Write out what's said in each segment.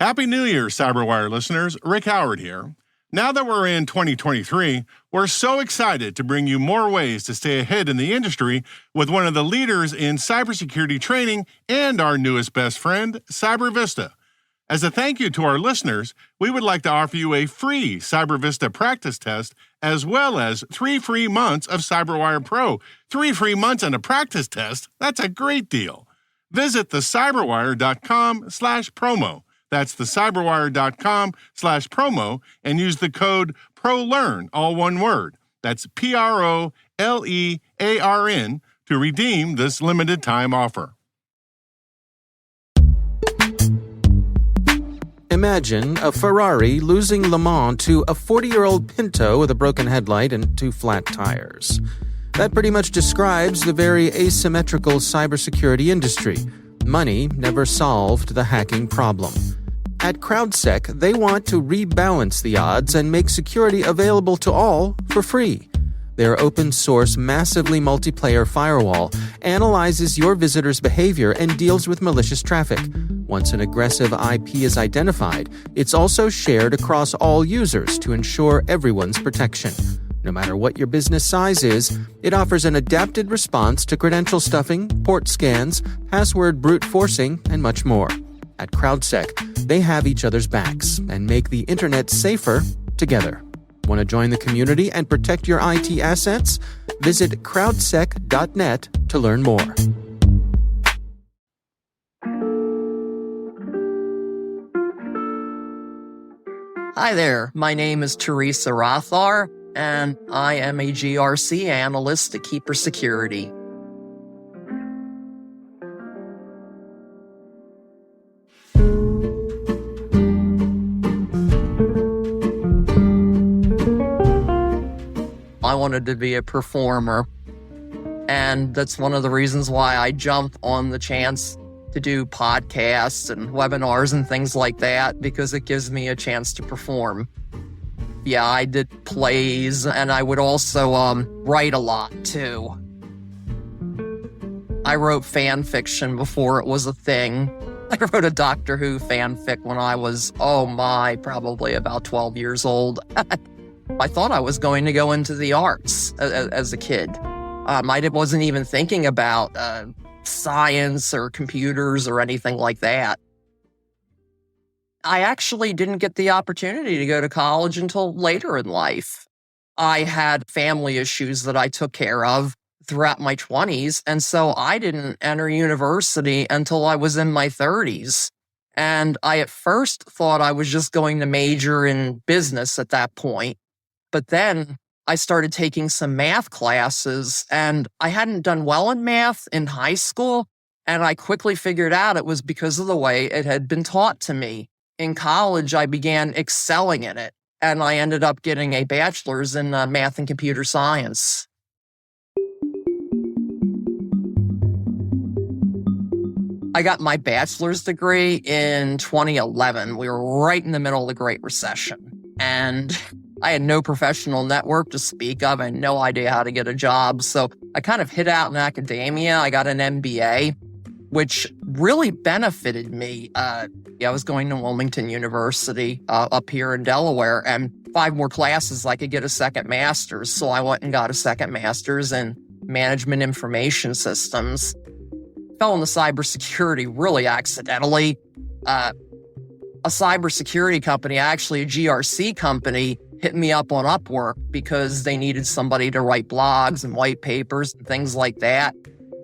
Happy New Year, CyberWire listeners. Rick Howard here. Now that we're in 2023, we're so excited to bring you more ways to stay ahead in the industry with one of the leaders in cybersecurity training and our newest best friend, CyberVista. As a thank you to our listeners, we would like to offer you a free CyberVista practice test as well as 3 free months of CyberWire Pro. 3 free months and a practice test? That's a great deal. Visit thecyberwire.com/promo. That's thecyberwire.com/promo and use the code PROLEARN, all one word. That's PROLEARN to redeem this limited time offer. Imagine a Ferrari losing Le Mans to a 40-year-old Pinto with a broken headlight and 2 flat tires. That pretty much describes the very asymmetrical cybersecurity industry. Money never solved the hacking problem. At CrowdSec, they want to rebalance the odds and make security available to all for free. Their open-source, massively multiplayer firewall analyzes your visitor's behavior and deals with malicious traffic. Once an aggressive IP is identified, it's also shared across all users to ensure everyone's protection. No matter what your business size is, it offers an adapted response to credential stuffing, port scans, password brute forcing, and much more. At CrowdSec, they have each other's backs and make the internet safer together. Want to join the community and protect your IT assets? Visit crowdsec.net to learn more. Hi there, my name is Teresa Rothaar, and I am a GRC analyst at Keeper Security. I wanted to be a performer, and that's one of the reasons why I jumped on the chance to do podcasts and webinars and things like that, because it gives me a chance to perform. Yeah, I did plays, and I would also write a lot, too. I wrote fanfiction before it was a thing. I wrote a Doctor Who fanfic when I was, probably about 12 years old. I thought I was going to go into the arts as a kid. I wasn't even thinking about science or computers or anything like that. I actually didn't get the opportunity to go to college until later in life. I had family issues that I took care of throughout my 20s, and so I didn't enter university until I was in my 30s. And I at first thought I was just going to major in business at that point. But then I started taking some math classes, and I hadn't done well in math in high school, and I quickly figured out it was because of the way it had been taught to me. In college, I began excelling in it, and I ended up getting a bachelor's in math and computer science. I got my bachelor's degree in 2011. We were right in the middle of the Great Recession, and I had no professional network to speak of and no idea how to get a job. So I kind of hid out in academia. I got an MBA, which really benefited me. I was going to Wilmington University up here in Delaware, and 5 more classes I could get a second master's. So I went and got a second master's in management information systems. Fell into cybersecurity really accidentally. A cybersecurity company, actually a GRC company, hit me up on Outwork because they needed somebody to write blogs and white papers and things like that.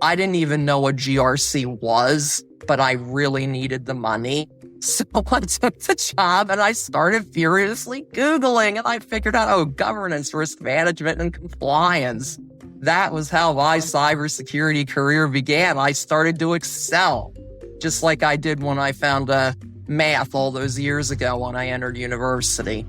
I didn't even know what GRC was, but I really needed the money. So I took the job and I started furiously Googling, and I figured out, governance, risk management, and compliance. That was how my cybersecurity career began. I started to excel, just like I did when I found math all those years ago when I entered university.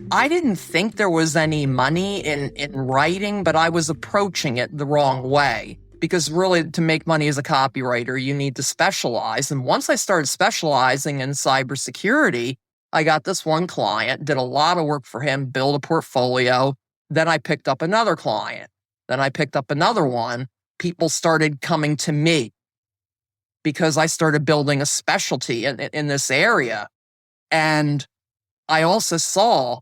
I didn't think there was any money in writing, but I was approaching it the wrong way. Because really, to make money as a copywriter, you need to specialize. And once I started specializing in cybersecurity, I got this one client, did a lot of work for him, built a portfolio. Then I picked up another client. Then I picked up another one. People started coming to me because I started building a specialty in this area. And I also saw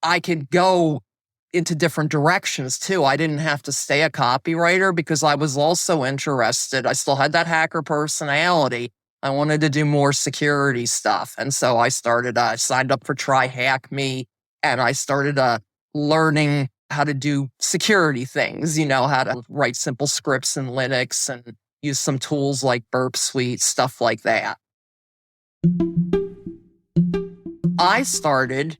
I could go into different directions too. I didn't have to stay a copywriter because I was also interested. I still had that hacker personality. I wanted to do more security stuff. And so I signed up for Try Hack Me, and I started learning how to do security things, how to write simple scripts in Linux and use some tools like Burp Suite, stuff like that. I started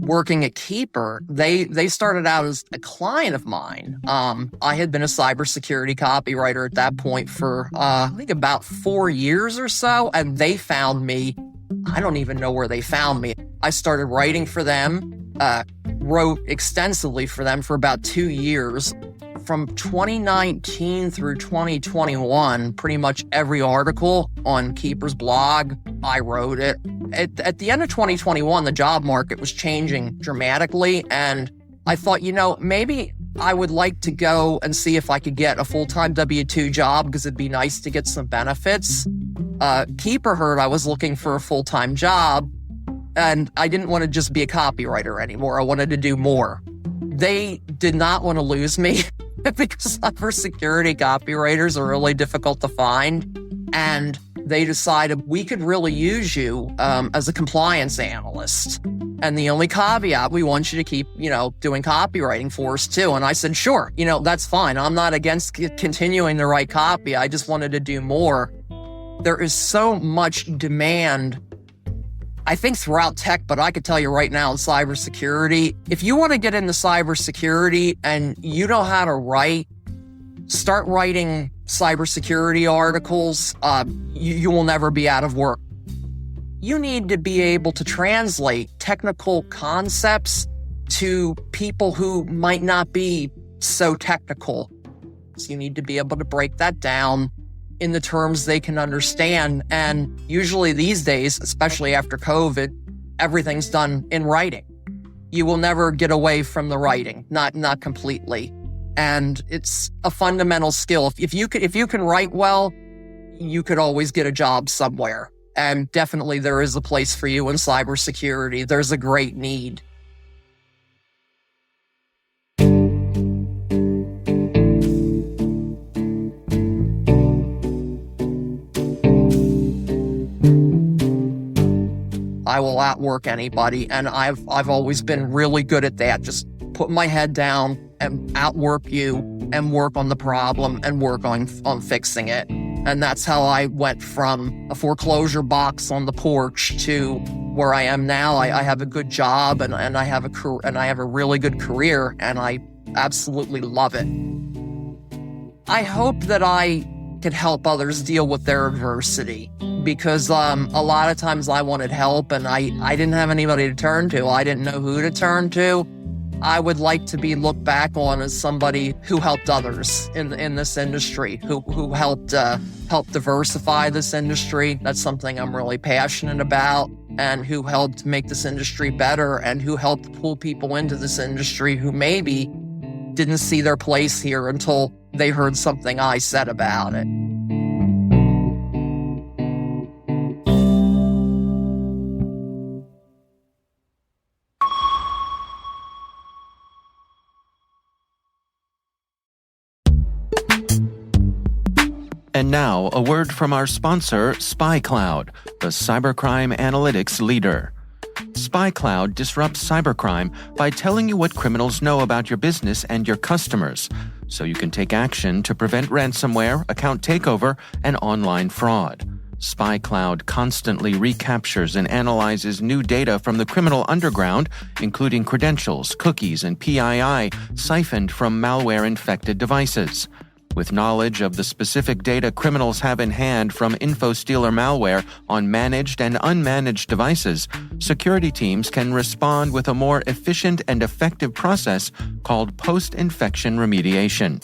working at Keeper. They started out as a client of mine. I had been a cybersecurity copywriter at that point for, I think about 4 years or so, and they found me. I don't even know where they found me. I started writing for them, wrote extensively for them for about 2 years. From 2019 through 2021, pretty much every article on Keeper's blog, I wrote it. At the end of 2021, the job market was changing dramatically, and I thought, maybe I would like to go and see if I could get a full-time W-2 job because it'd be nice to get some benefits. Keeper heard I was looking for a full-time job, and I didn't want to just be a copywriter anymore. I wanted to do more. They did not want to lose me because cybersecurity copywriters are really difficult to find. And they decided we could really use you as a compliance analyst. And the only caveat, we want you to keep, doing copywriting for us too. And I said, sure, that's fine. I'm not against continuing to write copy. I just wanted to do more. There is so much demand, I think, throughout tech, but I could tell you right now in cybersecurity, if you want to get into cybersecurity and you know how to write, start writing cybersecurity articles. You will never be out of work. You need to be able to translate technical concepts to people who might not be so technical. So you need to be able to break that down in the terms they can understand. And usually these days, especially after COVID, everything's done in writing. You will never get away from the writing, not completely. And it's a fundamental skill. If you can write well, you could always get a job somewhere. And definitely there is a place for you in cybersecurity. There's a great need. I will outwork anybody, and I've always been really good at that. Just put my head down and outwork you and work on the problem and work on fixing it. And that's how I went from a foreclosure box on the porch to where I am now. I have a good job and I have a really good career, and I absolutely love it. I hope that I could help others deal with their adversity, because a lot of times I wanted help and I didn't have anybody to turn to. I didn't know who to turn to. I would like to be looked back on as somebody who helped others in this industry, who helped diversify this industry. That's something I'm really passionate about, and who helped make this industry better, and who helped pull people into this industry who maybe didn't see their place here until they heard something I said about it. And now, a word from our sponsor, SpyCloud, the cybercrime analytics leader. SpyCloud disrupts cybercrime by telling you what criminals know about your business and your customers, so you can take action to prevent ransomware, account takeover, and online fraud. SpyCloud constantly recaptures and analyzes new data from the criminal underground, including credentials, cookies, and PII siphoned from malware-infected devices. With knowledge of the specific data criminals have in hand from InfoStealer malware on managed and unmanaged devices, security teams can respond with a more efficient and effective process called post-infection remediation.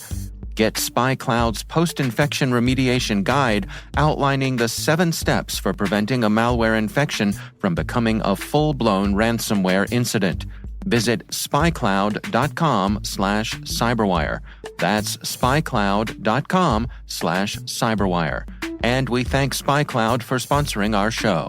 Get SpyCloud's post-infection remediation guide outlining the 7 steps for preventing a malware infection from becoming a full-blown ransomware incident. Visit spycloud.com/cyberwire. That's spycloud.com/cyberwire. And we thank SpyCloud for sponsoring our show.